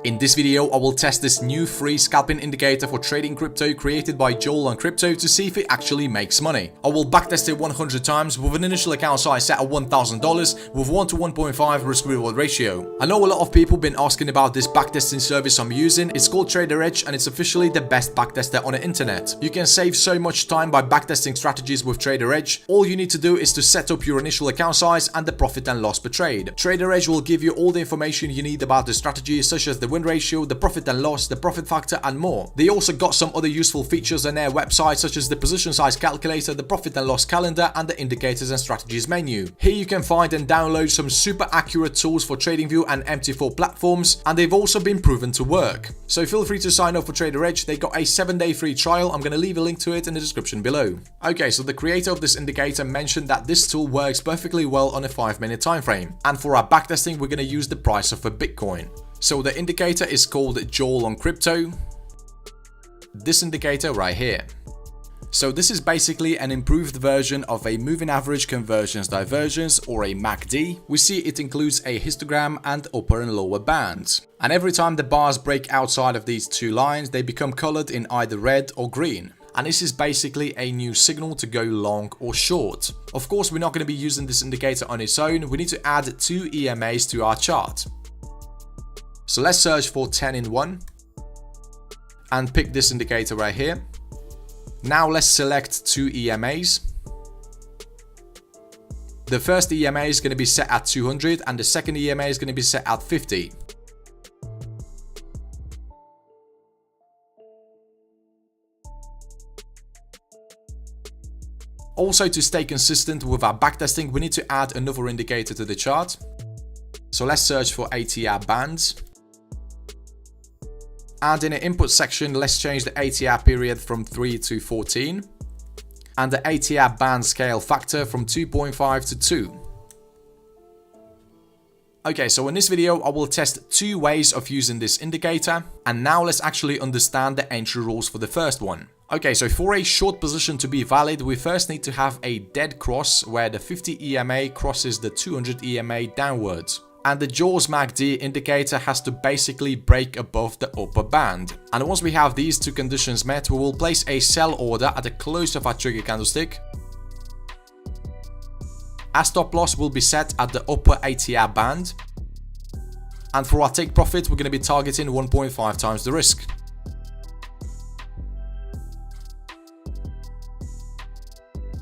In this video, I will test this new free scalping indicator for trading crypto created by Joel on Crypto to see if it actually makes money. I will backtest it 100 times with an initial account size set at $1,000 with 1 to 1.5 risk reward ratio. I know a lot of people been asking about this backtesting service I'm using. It's called Trader Edge and it's officially the best backtester on the internet. You can save so much time by backtesting strategies with Trader Edge. All you need to do is to set up your initial account size and the profit and loss per trade. Trader Edge will give you all the information you need about the strategy, such as the win ratio, the profit and loss, the profit factor and more. They also got some other useful features on their website, such as the position size calculator, the profit and loss calendar and the indicators and strategies menu. Here you can find and download some super accurate tools for TradingView and MT4 platforms, and they've also been proven to work. So feel free to sign up for Trader Edge. They got a 7-day free trial. I'm going to leave a link to it in the description below. Okay, so the creator of this indicator mentioned that this tool works perfectly well on a 5-minute time frame, and for our backtesting we're going to use the price of a Bitcoin. So the indicator is called Joel on Crypto. This indicator right here. So this is basically an improved version of a moving average convergence divergence, or a MACD. We see it includes a histogram and upper and lower bands. And every time the bars break outside of these two lines, they become colored in either red or green. And this is basically a new signal to go long or short. Of course, we're not going to be using this indicator on its own. We need to add 2 EMAs to our chart. So let's search for 10 in 1 and pick this indicator right here. Now let's select 2 EMAs. The first EMA is going to be set at 200 and the second EMA is going to be set at 50. Also, to stay consistent with our backtesting, we need to add another indicator to the chart. So let's search for ATR bands. And in the input section, let's change the ATR period from 3 to 14. And the ATR band scale factor from 2.5 to 2. Okay, so in this video, I will test 2 ways of using this indicator. And now let's actually understand the entry rules for the first one. Okay, so for a short position to be valid, we first need to have a dead cross where the 50 EMA crosses the 200 EMA downwards. And the Jaws MACD indicator has to basically break above the upper band. And once we have these 2 conditions met, we will place a sell order at the close of our trigger candlestick. Our stop loss will be set at the upper ATR band. And for our take profit, we're going to be targeting 1.5 times the risk.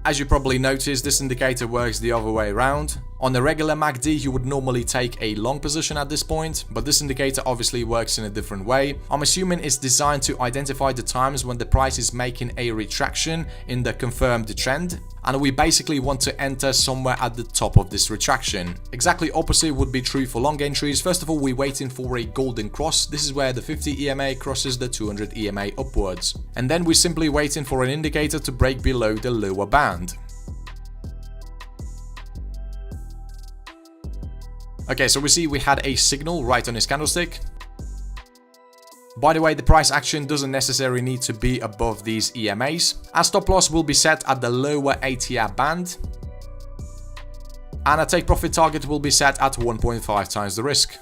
As you probably noticed, this indicator works the other way around. On the regular MACD, you would normally take a long position at this point, but this indicator obviously works in a different way. I'm assuming it's designed to identify the times when the price is making a retraction in the confirmed trend, and we basically want to enter somewhere at the top of this retraction. Exactly opposite would be true for long entries. First of all, we're waiting for a golden cross. This is where the 50 EMA crosses the 200 EMA upwards. And then we're simply waiting for an indicator to break below the lower band. Okay, so we see we had a signal right on this candlestick. By the way, the price action doesn't necessarily need to be above these EMAs. Our stop loss will be set at the lower ATR band. And our take profit target will be set at 1.5 times the risk.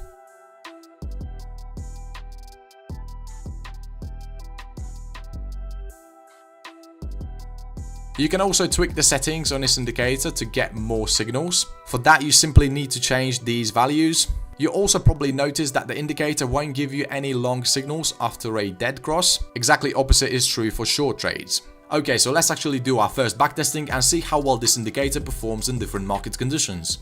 You can also tweak the settings on this indicator to get more signals. For that, you simply need to change these values. You also probably noticed that the indicator won't give you any long signals after a dead cross. Exactly opposite is true for short trades. Okay, so let's actually do our first backtesting and see how well this indicator performs in different market conditions.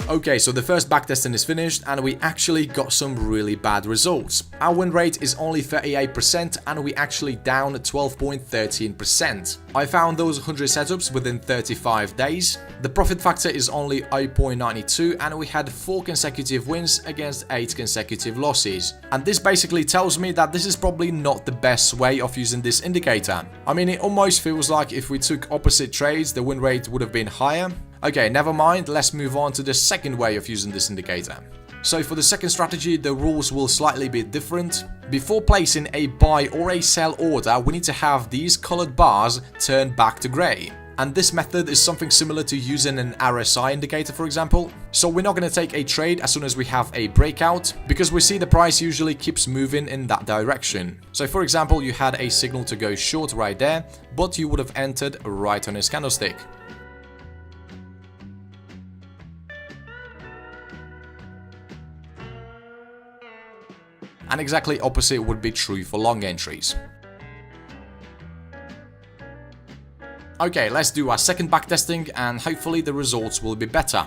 Okay, so the first backtesting is finished and we actually got some really bad results. Our win rate is only 38% and we actually down 12.13%. I found those 100 setups within 35 days. The profit factor is only 0.92 and we had 4 consecutive wins against 8 consecutive losses. And this basically tells me that this is probably not the best way of using this indicator. I mean, it almost feels like if we took opposite trades, the win rate would have been higher. Okay, never mind, let's move on to the second way of using this indicator. So for the second strategy, the rules will slightly be different. Before placing a buy or a sell order, we need to have these colored bars turn back to gray. And this method is something similar to using an RSI indicator, for example. So we're not going to take a trade as soon as we have a breakout, because we see the price usually keeps moving in that direction. So for example, you had a signal to go short right there, but you would have entered right on his candlestick. And exactly opposite would be true for long entries. Okay, let's do our second backtesting and hopefully the results will be better.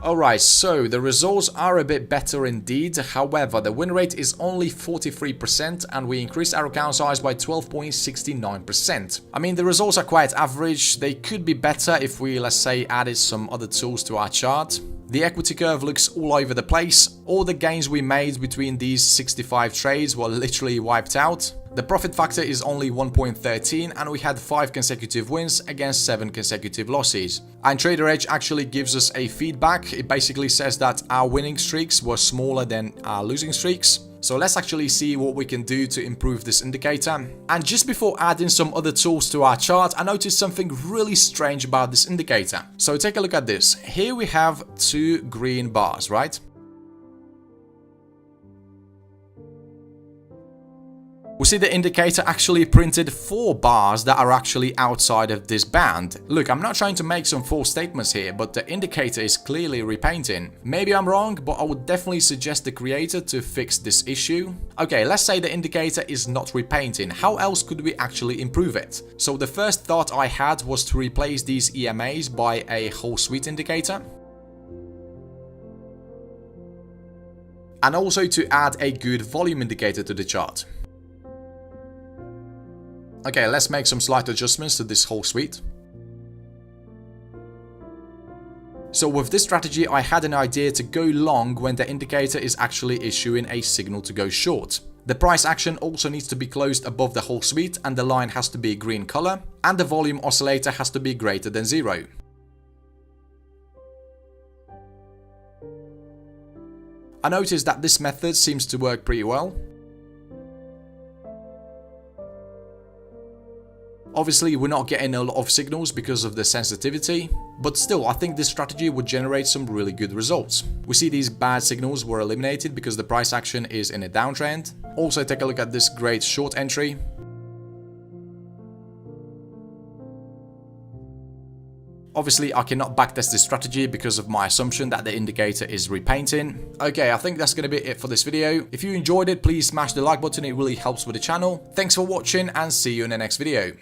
Alright, so the results are a bit better indeed. However, the win rate is only 43% and we increased our account size by 12.69%. I mean, the results are quite average. They could be better if we, let's say, added some other tools to our chart. The equity curve looks all over the place. All the gains we made between these 65 trades were literally wiped out. The profit factor is only 1.13 and we had 5 consecutive wins against 7 consecutive losses. And Trader Edge actually gives us a feedback. It basically says that our winning streaks were smaller than our losing streaks. So let's actually see what we can do to improve this indicator. And just before adding some other tools to our chart, I noticed something really strange about this indicator. So take a look at this. Here we have 2 green bars, right? We see the indicator actually printed 4 bars that are actually outside of this band. Look, I'm not trying to make some false statements here, but the indicator is clearly repainting. Maybe I'm wrong, but I would definitely suggest the creator to fix this issue. Okay, let's say the indicator is not repainting. How else could we actually improve it? So the first thought I had was to replace these EMAs by a whole suite indicator. And also to add a good volume indicator to the chart. Okay, let's make some slight adjustments to this whole suite. So with this strategy, I had an idea to go long when the indicator is actually issuing a signal to go short. The price action also needs to be closed above the whole suite and the line has to be green color and the volume oscillator has to be greater than 0. I noticed that this method seems to work pretty well. Obviously, we're not getting a lot of signals because of the sensitivity, but still, I think this strategy would generate some really good results. We see these bad signals were eliminated because the price action is in a downtrend. Also, take a look at this great short entry. Obviously, I cannot backtest this strategy because of my assumption that the indicator is repainting. Okay, I think that's going to be it for this video. If you enjoyed it, please smash the like button, it really helps with the channel. Thanks for watching and see you in the next video.